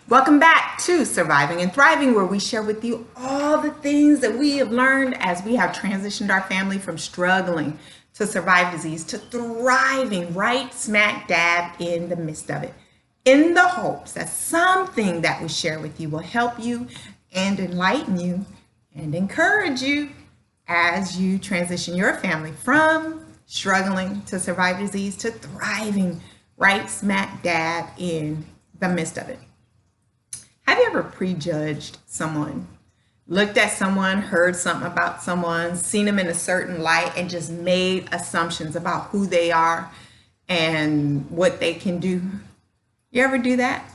Welcome back to Surviving and Thriving, where we share with you all the things that we have learned as we have transitioned our family from struggling to survive disease to thriving right smack dab in the midst of it, in the hopes that something that we share with you will help you and enlighten you and encourage you as you transition your family from struggling to survive disease to thriving right smack dab in the midst of it. Have you ever prejudged someone? Looked at someone, heard something about someone, seen them in a certain light, and just made assumptions about who they are and what they can do? You ever do that?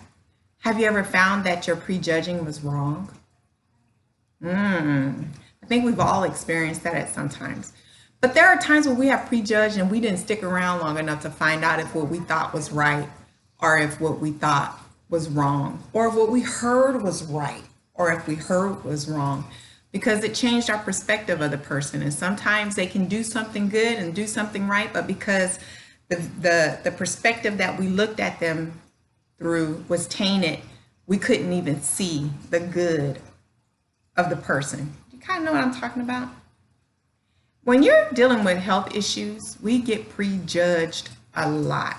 Have you ever found that your prejudging was wrong? I think we've all experienced that at some times. But there are times when we have prejudged and we didn't stick around long enough to find out if what we thought was right or if what we thought was wrong, or if what we heard was right, or if we heard was wrong, because it changed our perspective of the person. And sometimes they can do something good and do something right, but because the perspective that we looked at them through was tainted, we couldn't even see the good of the person. You kind of know what I'm talking about? When you're dealing with health issues, we get prejudged a lot.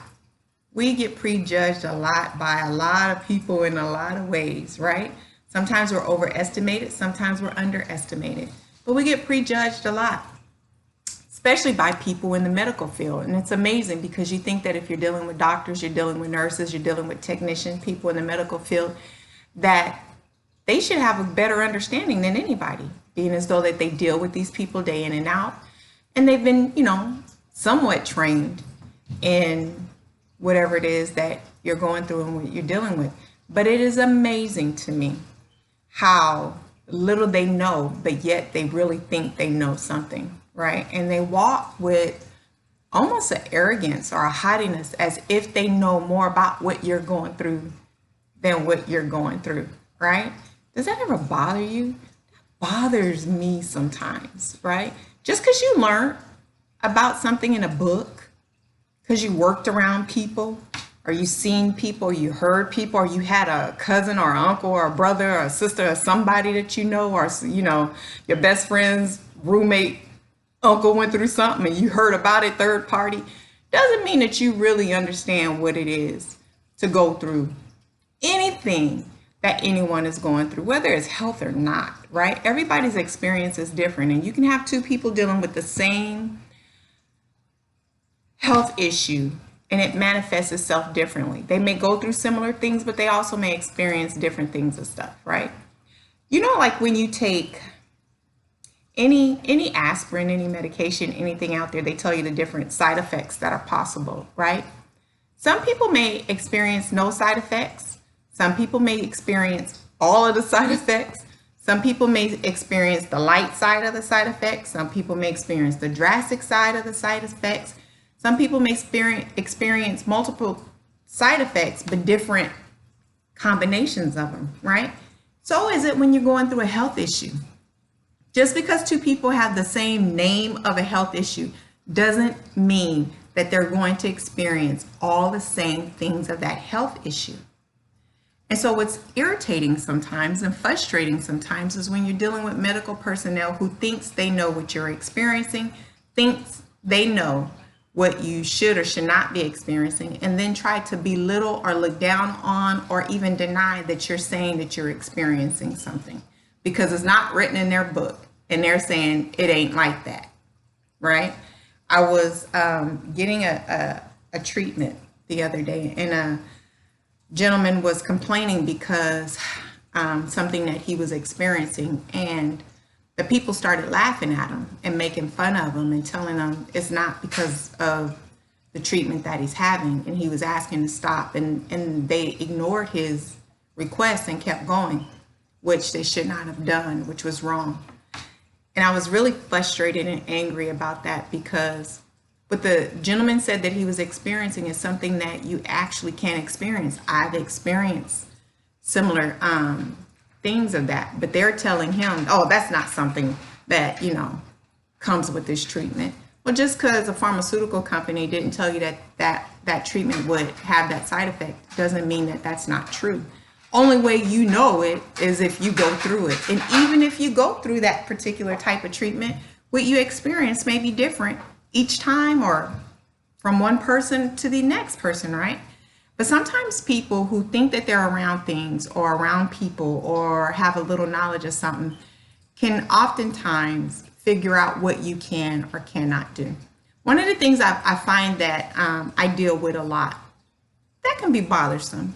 We get prejudged a lot by a lot of people in a lot of ways, right? Sometimes we're overestimated, sometimes we're underestimated, but we get prejudged a lot, especially by people in the medical field. And it's amazing because you think that if you're dealing with doctors, you're dealing with nurses, you're dealing with technicians, people in the medical field, that they should have a better understanding than anybody, being as though that they deal with these people day in and out. And they've been, somewhat trained in whatever it is that you're going through and what you're dealing with. But it is amazing to me how little they know, but yet they really think they know something, right? And they walk with almost an arrogance or a haughtiness as if they know more about what you're going through than what you're going through, right? Does that ever bother you? That bothers me sometimes, right? Just because you learn about something in a book, because you worked around people, or you seen people, or you heard people, or you had a cousin or uncle or a brother or a sister or somebody that you know, or your best friend's roommate uncle went through something and you heard about it third party, doesn't mean that you really understand what it is to go through anything that anyone is going through, whether it's health or not, right? Everybody's experience is different, and you can have two people dealing with the same health issue and it manifests itself differently. They may go through similar things, but they also may experience different things and stuff, right? Like when you take any aspirin, any medication, anything out there, they tell you the different side effects that are possible, right? Some people may experience no side effects. Some people may experience all of the side effects. Some people may experience the light side of the side effects. Some people may experience the drastic side of the side effects. Some people may experience multiple side effects, but different combinations of them, right? So is it when you're going through a health issue. Just because two people have the same name of a health issue doesn't mean that they're going to experience all the same things of that health issue. And so what's irritating sometimes and frustrating sometimes is when you're dealing with medical personnel who thinks they know what you're experiencing, thinks they know what you should or should not be experiencing, and then try to belittle or look down on or even deny that you're saying that you're experiencing something because it's not written in their book and they're saying it ain't like that, right? I was getting a treatment the other day, and a gentleman was complaining because something that he was experiencing, and the people started laughing at him and making fun of him and telling him it's not because of the treatment that he's having, and he was asking to stop, and they ignored his request and kept going, which they should not have done, which was wrong. And I was really frustrated and angry about that because what the gentleman said that he was experiencing is something that you actually can't experience. I've experienced similar things of that, but they're telling him, oh, that's not something that, comes with this treatment. Well, just because a pharmaceutical company didn't tell you that treatment would have that side effect doesn't mean that that's not true. Only way you know it is if you go through it. And even if you go through that particular type of treatment, what you experience may be different each time or from one person to the next person, right? But sometimes people who think that they're around things or around people or have a little knowledge of something can oftentimes figure out what you can or cannot do. One of the things I find that I deal with a lot that can be bothersome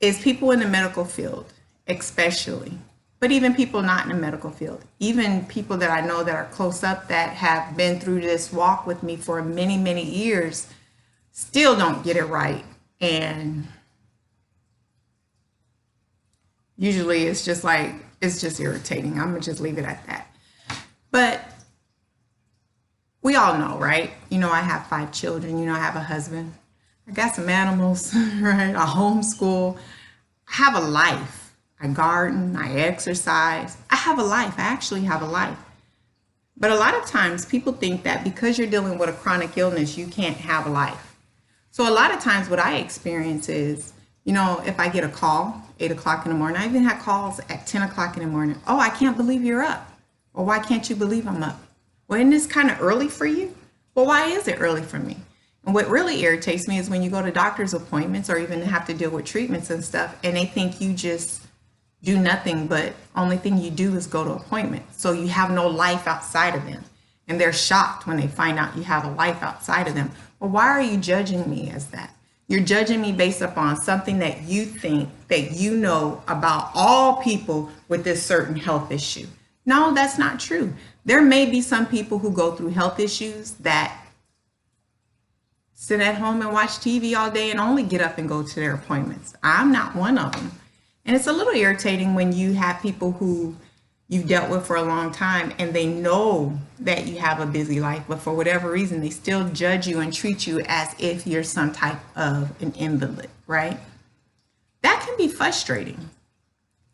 is people in the medical field, especially, but even people not in the medical field, even people that I know that are close up that have been through this walk with me for many, many years, still don't get it right. And usually it's just like, it's just irritating. I'm gonna just leave it at that. But we all know, right? You know, I have 5 children, you know, I have a husband, I got some animals, right? I homeschool, I have a life. I garden, I exercise. I have a life. I actually have a life. But a lot of times people think that because you're dealing with a chronic illness, you can't have a life. So a lot of times what I experience is, you know, if I get a call, 8 o'clock in the morning, I even had calls at 10 o'clock in the morning. Oh, I can't believe you're up. Or why can't you believe I'm up? Well, isn't this kind of early for you? Well, why is it early for me? And what really irritates me is when you go to doctor's appointments or even have to deal with treatments and stuff, and they think you just do nothing, but only thing you do is go to appointments. So you have no life outside of them. And they're shocked when they find out you have a life outside of them. Well, why are you judging me as that? You're judging me based upon something that you think that you know about all people with this certain health issue. No, that's not true. There may be some people who go through health issues that sit at home and watch TV all day and only get up and go to their appointments. I'm not one of them. And it's a little irritating when you have people who you've dealt with for a long time and they know that you have a busy life, but for whatever reason, they still judge you and treat you as if you're some type of an invalid, right? That can be frustrating.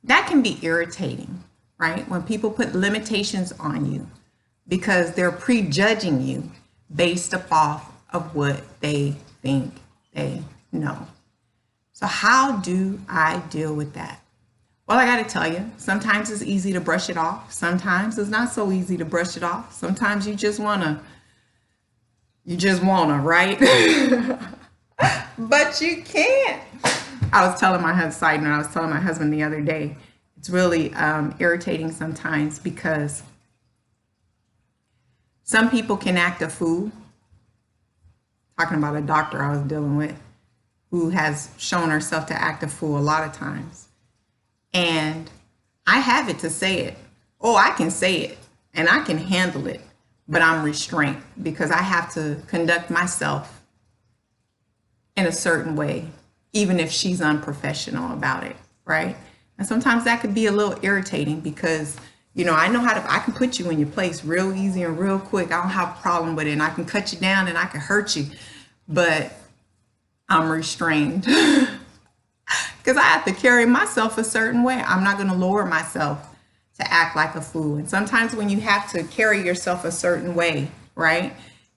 That can be irritating, right? When people put limitations on you because they're prejudging you based off of what they think they know. So how do I deal with that? Well, I got to tell you, sometimes it's easy to brush it off. Sometimes it's not so easy to brush it off. Sometimes you just wanna, right? But you can't. I was telling my husband the other day, it's really irritating sometimes because some people can act a fool. Talking about a doctor I was dealing with who has shown herself to act a fool a lot of times. And I have it to say it. Oh, I can say it and I can handle it, but I'm restrained because I have to conduct myself in a certain way, even if she's unprofessional about it, right? And sometimes that could be a little irritating because, you know, I can put you in your place real easy and real quick. I don't have a problem with it. And I can cut you down and I can hurt you, but I'm restrained because I have to carry myself a certain way. I'm not going to lower myself to act like a fool. And sometimes when you have to carry yourself a certain way, right?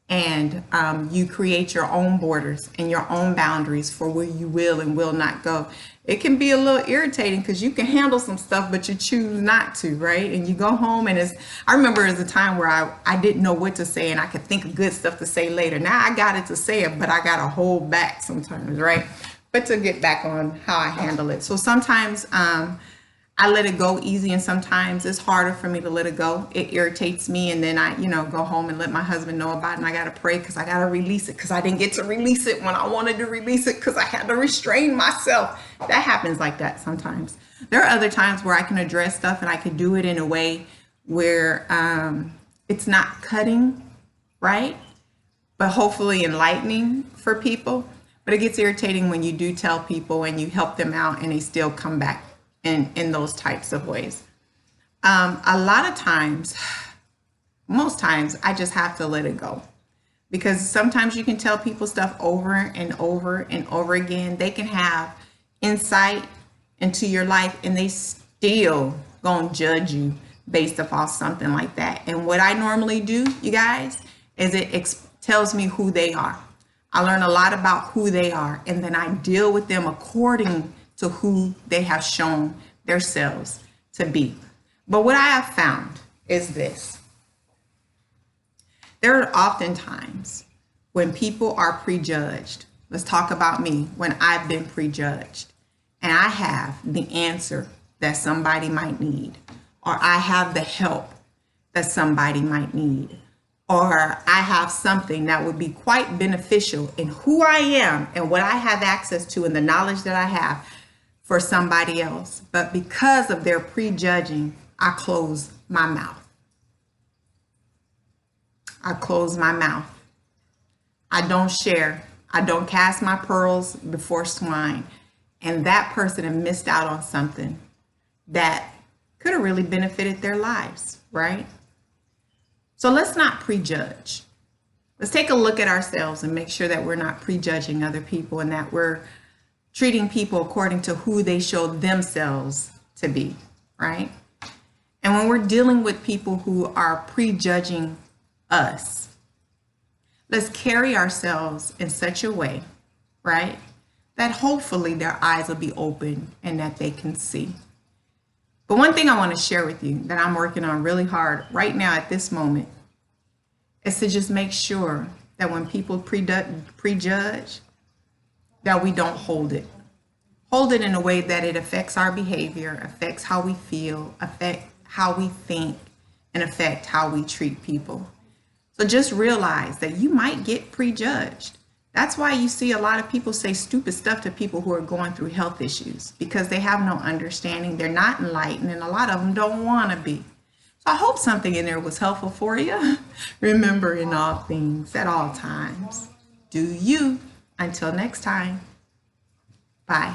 And you create your own borders and your own boundaries for where you will and will not go. It can be a little irritating because you can handle some stuff, but you choose not to, right? And you go home and I remember there was a time where I didn't know what to say and I could think of good stuff to say later. Now I got it to say it, but I got to hold back sometimes, right? But to get back on how I handle it. So sometimes I let it go easy and sometimes it's harder for me to let it go. It irritates me and then I, go home and let my husband know about it and I got to pray because I got to release it because I didn't get to release it when I wanted to release it because I had to restrain myself. That happens like that sometimes. There are other times where I can address stuff and I can do it in a way where it's not cutting, right? But hopefully enlightening for people. But it gets irritating when you do tell people and you help them out and they still come back in those types of ways. A lot of times, most times, I just have to let it go. Because sometimes you can tell people stuff over and over and over again. They can have insight into your life and they still gonna judge you based upon something like that. And what I normally do, you guys, is it tells me who they are. I learn a lot about who they are and then I deal with them according to who they have shown themselves to be. But what I have found is this. There are often times when people are prejudged. Let's talk about me, when I've been prejudged and I have the answer that somebody might need, or I have the help that somebody might need, or I have something that would be quite beneficial in who I am and what I have access to and the knowledge that I have for somebody else. But because of their prejudging, I close my mouth. I close my mouth. I don't share. I don't cast my pearls before swine. And that person had missed out on something that could have really benefited their lives, right? So let's not prejudge. Let's take a look at ourselves and make sure that we're not prejudging other people and that we're treating people according to who they show themselves to be, right? And when we're dealing with people who are prejudging us, let's carry ourselves in such a way, right, that hopefully their eyes will be open and that they can see. But one thing I want to share with you that I'm working on really hard right now at this moment is to just make sure that when people prejudge, that we don't hold it. Hold it in a way that it affects our behavior, affects how we feel, affect how we think, and affect how we treat people. So just realize that you might get prejudged. That's why you see a lot of people say stupid stuff to people who are going through health issues, because they have no understanding. They're not enlightened, and a lot of them don't want to be. So I hope something in there was helpful for you. Remember, in all things, at all times, do you. Until next time, bye.